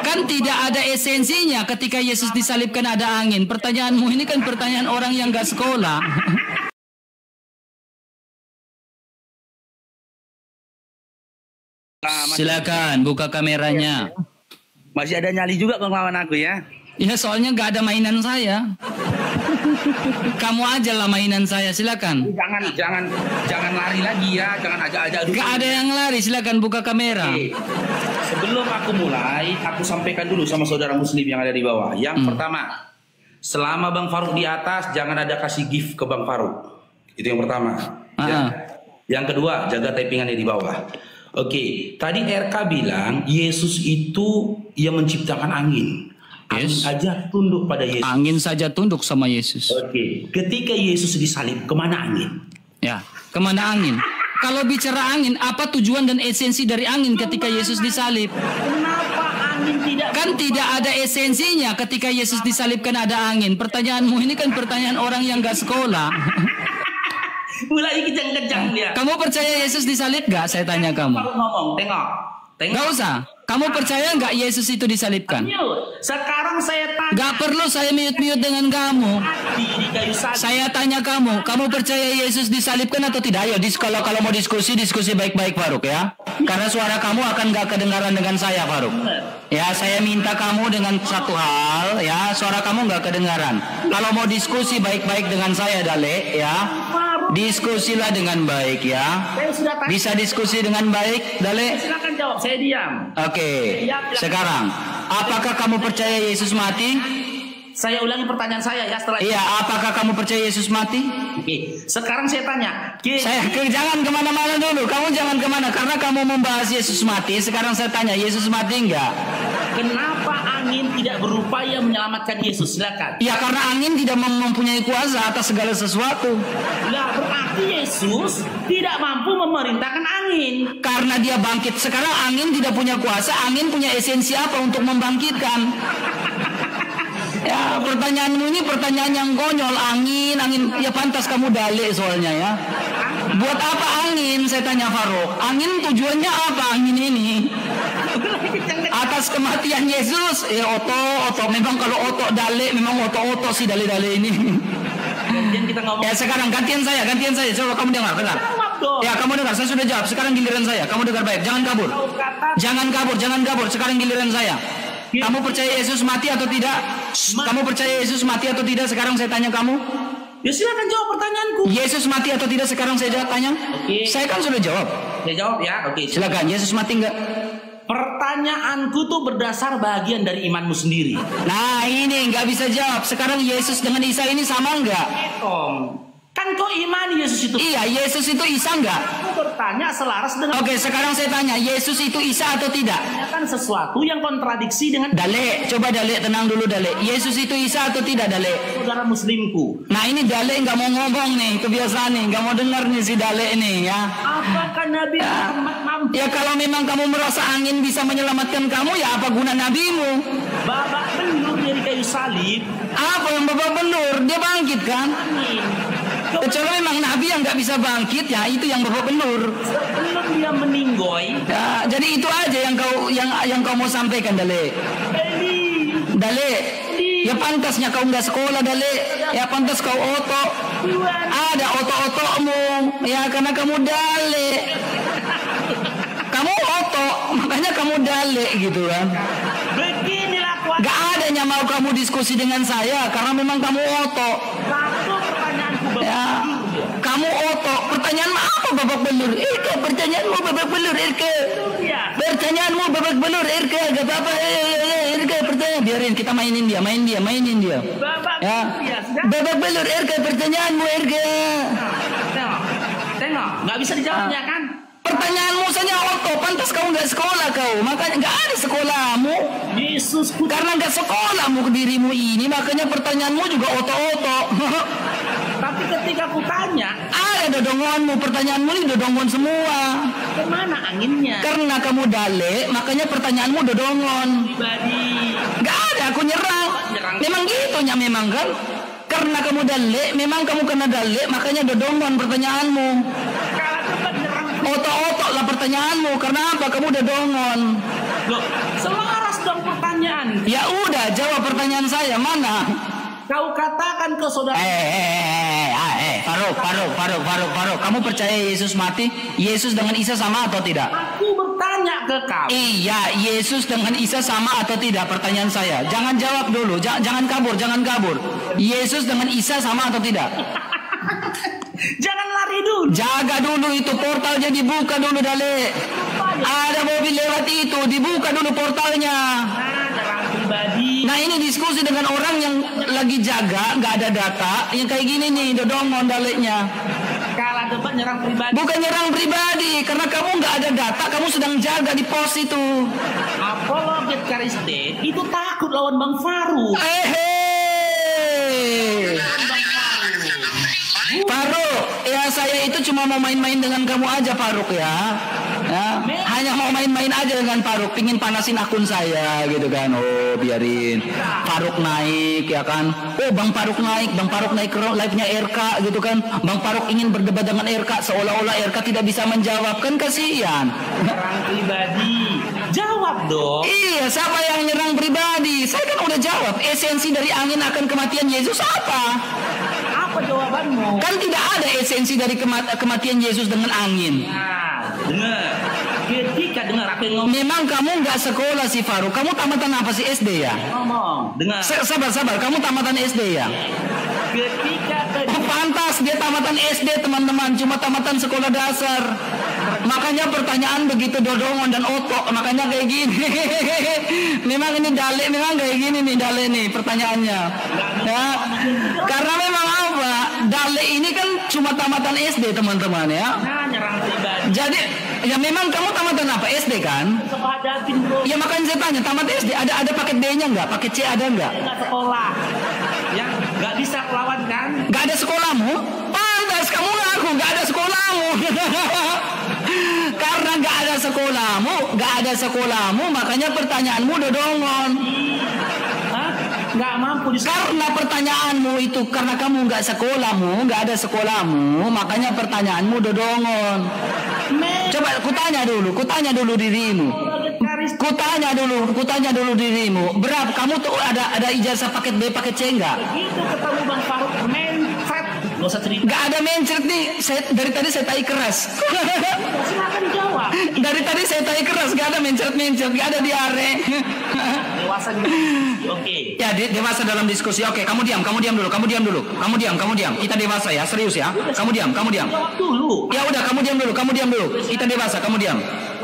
Kan tidak ada esensinya ketika Yesus disalibkan ada angin. Pertanyaanmu ini kan pertanyaan orang yang gak sekolah. Silakan buka kameranya. Masih ada nyali juga ngelawan aku ya? Ya soalnya nggak ada mainan saya. Kamu aja lah mainan saya, silakan. Jangan lari lagi ya, jangan ajak-ajak dulu. Nggak ada yang lari, silakan buka kamera. Oke. Sebelum aku mulai, aku sampaikan dulu sama saudara muslim yang ada di bawah. Yang pertama, selama Bang Faruk di atas, jangan ada kasih gift ke Bang Faruk. Itu yang pertama. Ya. Yang kedua, jaga typingannya di bawah. Oke, tadi RK bilang Yesus itu yang menciptakan angin. Angin aja tunduk pada Yesus. Angin saja tunduk sama Yesus. Oke, ketika Yesus disalib, kemana angin? Ya, kemana angin? Kalau bicara angin, apa tujuan dan esensi dari angin ketika Yesus disalib? Kenapa angin tidak? Kan tidak ada esensinya ketika Yesus disalibkan ada angin. Pertanyaanmu ini kan pertanyaan orang yang gak sekolah. Mulai kejang-kejang dia. Kamu percaya Yesus disalib gak? Saya tanya kamu. Ngomong, tengok. Gak usah. Kamu percaya nggak Yesus itu disalibkan? Sekarang saya tanya. Gak perlu saya mute-mute dengan kamu. Saya tanya kamu percaya Yesus disalibkan atau tidak? Ayo, kalau mau diskusi baik-baik Faruk ya. Karena suara kamu akan gak kedengaran dengan saya Faruk. Ya, saya minta kamu dengan satu hal ya, suara kamu gak kedengaran. Kalau mau diskusi baik-baik dengan saya Dale ya, diskusilah dengan baik ya. Bisa diskusi dengan baik Dale? Silakan jawab, saya diam. Oke, sekarang apakah kamu percaya Yesus mati? Saya ulangi pertanyaan saya ya setelah. Iya, apakah kamu percaya Yesus mati? Oke, sekarang saya tanya. Jangan kemana-mana dulu. Kamu jangan kemana karena kamu membahas Yesus mati. Sekarang saya tanya, Yesus mati enggak? Kenapa angin tidak berupaya menyelamatkan Yesus? Silakan. Ya karena angin tidak mempunyai kuasa atas segala sesuatu. Lah berarti Yesus tidak mampu memerintahkan angin. Karena dia bangkit. Sekarang angin tidak punya kuasa. Angin punya esensi apa untuk membangkitkan? Ya, pertanyaanmu ini pertanyaan yang konyol. Angin, ya pantas kamu Dale soalnya ya. Buat apa angin? Saya tanya Faruk. Angin tujuannya apa angin ini? Atas kematian Yesus. Oto. Memang kalau oto Dale, memang oto si Dale ini. Kita ngomong. Ya sekarang gantian saya. Coba kamu dengar. Ya kamu dengar. Saya sudah jawab. Sekarang giliran saya. Kamu dengar baik. Jangan kabur. Sekarang giliran saya. Kamu percaya Yesus mati atau tidak? Kamu percaya Yesus mati atau tidak? Sekarang saya tanya kamu. Ya silakan jawab pertanyaanku. Yesus mati atau tidak? Sekarang saya tanya. Oke. Saya kan sudah jawab. Saya jawab ya. Oke. Silakan. Yesus mati enggak? Pertanyaanku tuh berdasar bagian dari imanmu sendiri. Nah ini nggak bisa jawab. Sekarang Yesus dengan Isa ini sama enggak? Kan kau imani Yesus itu? Iya, Yesus itu Isa enggak? Aku bertanya selaras dengan. Oke, sekarang saya tanya, Yesus itu Isa atau tidak? Kan sesuatu yang kontradiksi dengan. Dale, coba Dale tenang dulu Dale. Yesus itu Isa atau tidak Dale? Saudara muslimku. Nah ini Dale nggak mau ngomong nih, kebiasaan nih, nggak mau dengar nih si Dale nih ya. Apakah Nabi Muhammad mampu? Ya kalau memang kamu merasa angin bisa menyelamatkan kamu, ya apa guna nabimu? Babak belur dari kayu salib. Apa yang babak belur? Dia bangkit kan? Kecuali memang Nabi yang nggak bisa bangkit, ya itu yang babak belur. Sebelum dia meninggoy. Ya, jadi itu aja yang kau mau sampaikan, Dale. Dale, ya pantasnya kau nggak sekolah, Dale. Ya pantas kau oto. Ada oto-otomu, ya karena kamu Dale. Kamu oto, makanya kamu Dale gitu kan. Beginilah kuat. Gak adanya mau kamu diskusi dengan saya karena memang kamu oto. Ya, kamu oto. Pertanyaanmu apa babak belur? Irke, pertanyaanmu babak belur, Irke. Pertanyaanmu babak belur, Irke. Gak apa-apa, Irke. Pertanyaan, biarin kita mainin dia. Ya, babak belur, Irke. Pertanyaanmu, Irke. Tengok, nggak bisa dijawabnya kan? Pertanyaanmu saja oto, pantas kau nggak sekolah kau, makanya nggak ada sekolahmu. Yesus, karena nggak sekolahmu ke dirimu ini, makanya pertanyaanmu juga oto-oto. Tapi ketika aku tanya, ada dodonganmu, pertanyaanmu ini dodongan semua. Kemana anginnya? Karena kamu Dale, makanya pertanyaanmu dodongan. Nggak ada, aku nyerang. Memang gitunya memang kan? Karena kamu Dale, memang kamu kena Dale, makanya dodongan pertanyaanmu. Oto-oto lah pertanyaanmu. Karena apa? Kamu udah dongon. Loh, selaras dong Ya udah, jawab pertanyaan saya mana? Kau katakan ke saudara. Faruk. Kamu percaya Yesus mati? Yesus dengan Isa sama atau tidak? Aku bertanya ke kau. Iya, Yesus dengan Isa sama atau tidak? Pertanyaan saya. Jangan jawab dulu, jangan kabur. Yesus dengan Isa sama atau tidak? Jangan lari dulu. Jaga dulu itu portalnya, dibuka dulu Dale. Ada mobil lewat itu, dibuka dulu portalnya. Nah ini diskusi dengan orang yang lagi jaga, nggak ada data, yang kayak gini nih, dodongon daleknya. Kalah debat nyerang pribadi. Bukan nyerang pribadi, karena kamu nggak ada data, kamu sedang jaga di pos itu. Apologet Kristen itu takut lawan Bang Faruk. Faruk, ya saya itu cuma mau main-main dengan kamu aja Faruk ya. Hanya mau main-main aja dengan Faruk, pingin panasin akun saya gitu kan. Oh biarin Faruk naik ya kan. Oh Bang Faruk naik ke live-nya RK gitu kan. Bang Faruk ingin berdebat dengan RK, seolah-olah RK tidak bisa menjawab, kan kasihan. Nyerang pribadi, jawab dong. Iya, siapa yang nyerang pribadi? Saya kan udah jawab. Esensi dari angin akan kematian Yesus apa? Apa jawabanmu? Kan tidak ada esensi dari kematian Yesus dengan angin. Nah, dengar. Ketika dengar apa yang ngomong. Memang kamu nggak sekolah sih Faruk. Kamu tamatan apa sih, SD ya? Ngomong, dengar. Sabar. Kamu tamatan SD ya? Ketika pantas dia tamatan SD teman-teman, cuma tamatan sekolah dasar. Makanya pertanyaan begitu dodongan dan otok, makanya kayak gini. Memang ini Dale, memang kayak gini nih Dale nih pertanyaannya. Ya, karena memang apa? Dale ini kan cuma tamatan SD teman-teman ya. nyerang pribadi. Jadi ya memang kamu tamatan apa, SD kan? Ya makanya saya tanya, tamat SD ada paket D-nya nggak? Paket C ada nggak? Nggak sekolah. Ya nggak bisa lawan kan? Nggak ada sekolahmu? Pantas kamu ngaku nggak ada sekolahmu. Karena nggak ada sekolahmu, makanya pertanyaanmu dodongon. Nggak mampu karena pertanyaanmu itu, karena kamu nggak ada sekolahmu, makanya pertanyaanmu dodongon. Coba kutanya dulu dirimu. Kutanya dulu dirimu. Berapa kamu tuh ada ijazah paket B, paket C enggak? Itu ketemu Bang Faruk mencret. Gak usah cerita. Gak ada mencret nih. Dari tadi saya tai keras. Silakan jawab. Dari tadi saya tai keras, gak ada mencret, gak ada diare. Dewasa gitu. Oke. Ya, dewasa dalam diskusi. Oke, kamu diam dulu. Kamu diam. Kita dewasa ya, serius ya. Kamu diam. Jawab dulu. Ya udah, kamu diam dulu. Kita dewasa, kamu diam.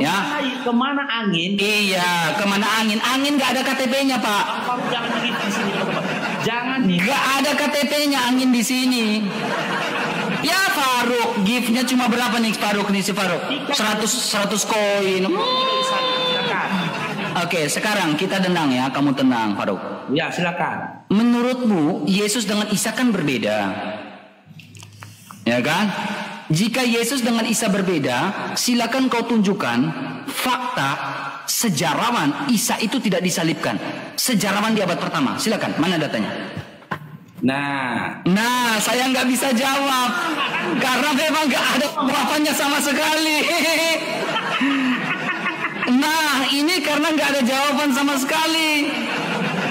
Ya. Kemana angin? Iya, kemana angin? Angin nggak ada KTP-nya Pak. Jangan di sini, jangan. Nggak ada KTP-nya angin di sini. Ya Faruk, gift-nya cuma berapa nih Faruk nih si Faruk? 100 koin. Oke, sekarang kita tenang ya, kamu tenang Faruk. Ya, silakan. Menurutmu Yesus dengan Isa kan berbeda, ya kan? Jika Yesus dengan Isa berbeda, silakan kau tunjukkan fakta sejarawan Isa itu tidak disalibkan. Sejarawan di abad pertama, silakan. Mana datanya? Nah, saya nggak bisa jawab karena memang nggak ada jawabannya sama sekali. Nah, ini karena nggak ada jawaban sama sekali.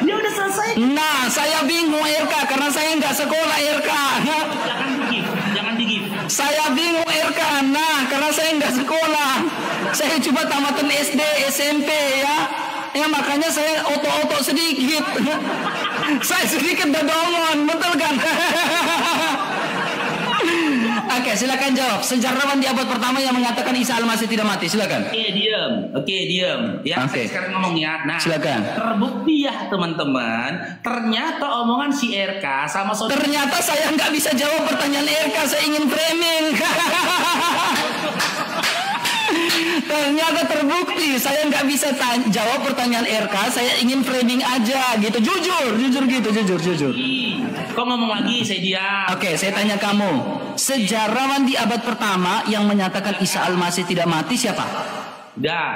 Dia udah selesai. Nah, saya bingung RK karena saya nggak sekolah RK. Jangan digif. Saya bingung RK. Nah, karena saya nggak sekolah. Saya cuma tamatan SD, SMP ya. Ya makanya saya oto-oto sedikit. Saya sedikit dodongon, betul kan? Oke, silakan jawab. Sejarawan di abad pertama yang mengatakan Isa Al-Masih tidak mati, silakan. Oke, diam. Ya, saya sekarang ngomong ya. Nah, silakan. Terbukti ya teman-teman. Ternyata omongan si RK sama saudara. Ternyata saya nggak bisa jawab pertanyaan RK. Saya ingin framing. Ternyata terbukti saya nggak bisa jawab pertanyaan RK. Saya ingin framing aja gitu. Jujur. Kok ngomong lagi, saya diam. Oke, saya tanya kamu. Sejarawan di abad pertama yang menyatakan Isa Al-Masih tidak mati siapa?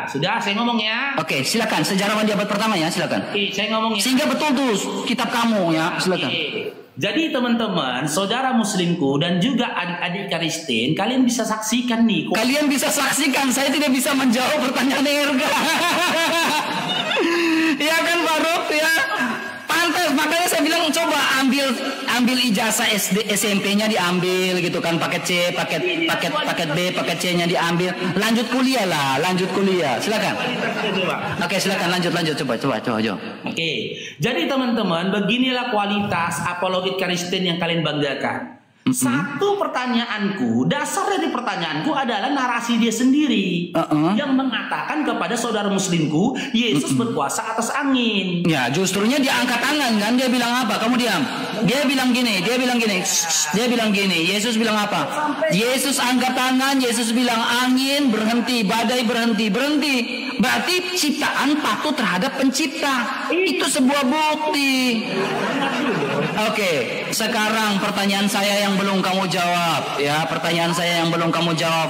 Sudah saya ngomong ya. Oke, silakan. Sejarawan di abad pertama ya, silakan. Saya ngomong ya. Sehingga betul tuh kitab kamu ya, silakan. Jadi teman-teman, saudara muslimku dan juga adik-adik Kristen, kalian bisa saksikan nih. Kalian bisa saksikan, saya tidak bisa menjawab pertanyaan RK. Ya kan Faruk? ambil ijazah SD SMP-nya diambil gitu kan, paket C, paket B, paket C-nya diambil, lanjut kuliah lah, silakan. Oke, silakan lanjut coba. Oke, jadi teman-teman, beginilah kualitas apologet Kristen yang kalian banggakan. Satu pertanyaanku, dasar dari pertanyaanku adalah narasi dia sendiri yang mengatakan kepada saudara muslimku, Yesus berkuasa atas angin. Ya, justrunya dia angkat tangan kan, dia bilang apa? Kamu diam. Dia bilang gini. Yesus bilang apa? Yesus angkat tangan, Yesus bilang angin berhenti, badai berhenti. Berarti ciptaan patuh terhadap pencipta. Itu sebuah bukti. Oke, sekarang pertanyaan saya yang belum kamu jawab, ya,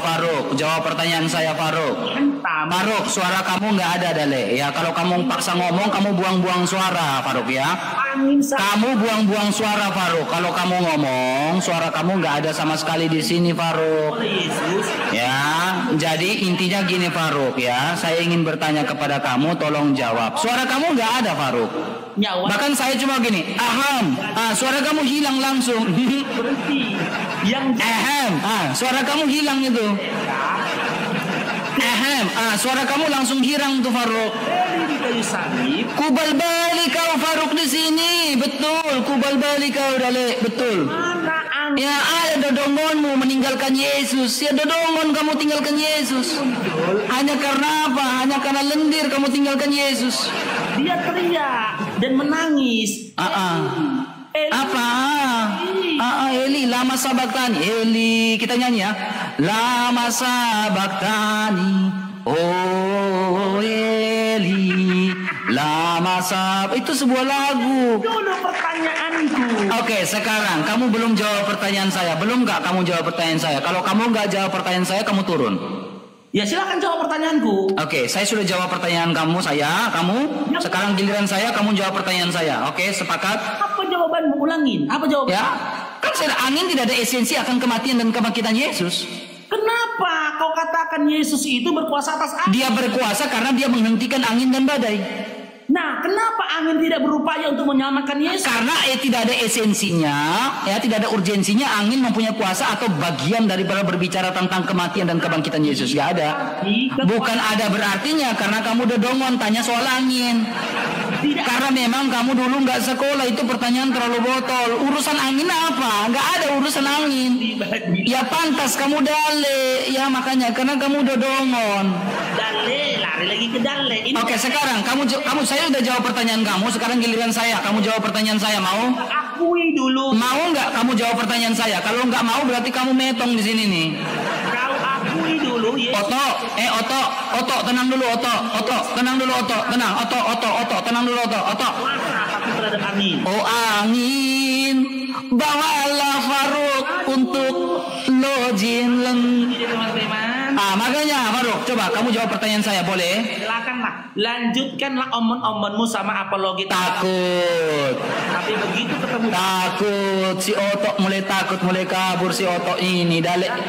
Faruk. Jawab pertanyaan saya, Faruk. Faruk, suara kamu nggak ada, Dale. Ya, kalau kamu paksa ngomong, kamu buang-buang suara, Faruk, ya. Kamu buang-buang suara, Faruk. Kalau kamu ngomong, suara kamu nggak ada sama sekali di sini, Faruk. Ya, jadi intinya gini, Faruk, ya. Saya ingin bertanya kepada kamu, tolong jawab. Suara kamu nggak ada, Faruk. Bahkan saya cuma gini, aham. Suara kamu hilang langsung. Berhenti. Suara kamu hilang itu. Suara kamu langsung hilang tuh, Faruk. Kubal balik kau, Faruk, di sini. Betul, kubal balik kau, Dale. Betul. Ya, ada dodongonmu meninggalkan Yesus. Ya, dodongon kamu tinggalkan Yesus. Hanya karena apa? Hanya karena lendir kamu tinggalkan Yesus. Dia teriak dan menangis. Eli, lama sabaktani. Eli, kita nyanyi ya. Lama sabaktani. Oh, Eli. Itu sebuah lagu. Dulu pertanyaanku. Oke, sekarang kamu belum jawab pertanyaan saya. Belum nggak kamu jawab pertanyaan saya? Kalau kamu nggak jawab pertanyaan saya, kamu turun. Ya, silakan jawab pertanyaanku. Oke, saya sudah jawab pertanyaan kamu. Sekarang giliran saya, kamu jawab pertanyaan saya. Oke, sepakat? Apa jawabanmu? Ulangin. Apa jawabanmu? Ya, kan angin tidak ada esensi akan kematian dan kebangkitan Yesus. Kenapa kau katakan Yesus itu berkuasa atas angin? Dia berkuasa karena dia menghentikan angin dan badai. Nah, kenapa angin tidak berupaya untuk menyelamatkan Yesus? Karena tidak ada esensinya, ya, tidak ada urgensinya angin mempunyai kuasa atau bagian daripada berbicara tentang kematian dan kebangkitan Yesus. Gak ada. Bukan ada berartinya karena kamu dodongon tanya soal angin. Karena memang kamu dulu nggak sekolah, itu pertanyaan terlalu botol. Urusan angin apa? Nggak ada urusan angin. Ya pantas kamu Dale, ya makanya karena kamu dodongon. Dale, lari lagi ke Dale. Oke, sekarang kamu saya udah jawab pertanyaan kamu. Sekarang giliran saya. Kamu jawab pertanyaan saya, mau? Akui dulu. Mau nggak kamu jawab pertanyaan saya? Kalau nggak mau berarti kamu metong di sini nih. Kau akui dulu. Yesus. Oto, tenang dulu, Oto, tenang dulu, Oto, tenang, Oto, tenang dulu, Oto. Takut terhadap angin. Oh angin, bawalah Faruk untuk lojin makanya Faruk, coba kamu jawab pertanyaan saya, boleh? Silakanlah, lanjutkanlah omon-omonmu sama apologi. Takut. Tapi begitu ketemu. Takut, si Oto mulai takut, mulai kabur si Oto ini.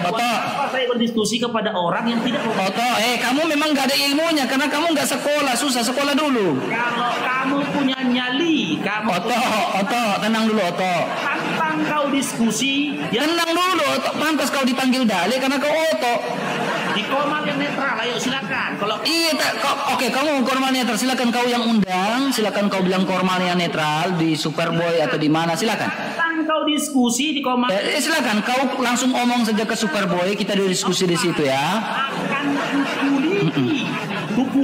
Oto. Saya berdiskusi kepada orang yang tidak. Oto, kamu memang gak ada ilmunya karena kamu gak sekolah, susah sekolah dulu. Kalau kamu punya nyali, kamu. Oto, tenang dulu, Oto. Tantang kau diskusi. Tenang dulu, Oto. Pantas kau dipanggil Dale karena kau Oto. Di Kormal yang netral, ayo silakan. Kalau oke, kamu Kormal netral, silakan kau yang undang, silakan kau bilang Kormal yang netral di Superboy atau di mana, silakan. Tentang kau diskusi di Kormal. Silakan kau langsung omong saja ke Superboy, kita diskusi di situ ya. Akan kuliti.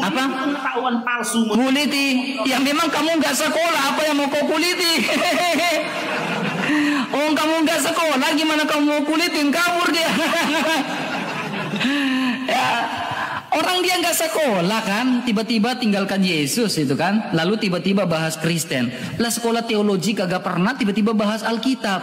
Apa? Pengetahuan palsu. Kuliti. Ya memang kamu nggak sekolah, apa yang mau kau kuliti? Oh, kamu nggak sekolah, gimana kamu mau kulitin? Kabur dia. Ya, orang dia nggak sekolah kan, tiba-tiba tinggalkan Yesus itu kan, lalu tiba-tiba bahas Kristen. Lah sekolah teologi kagak pernah, tiba-tiba bahas Alkitab.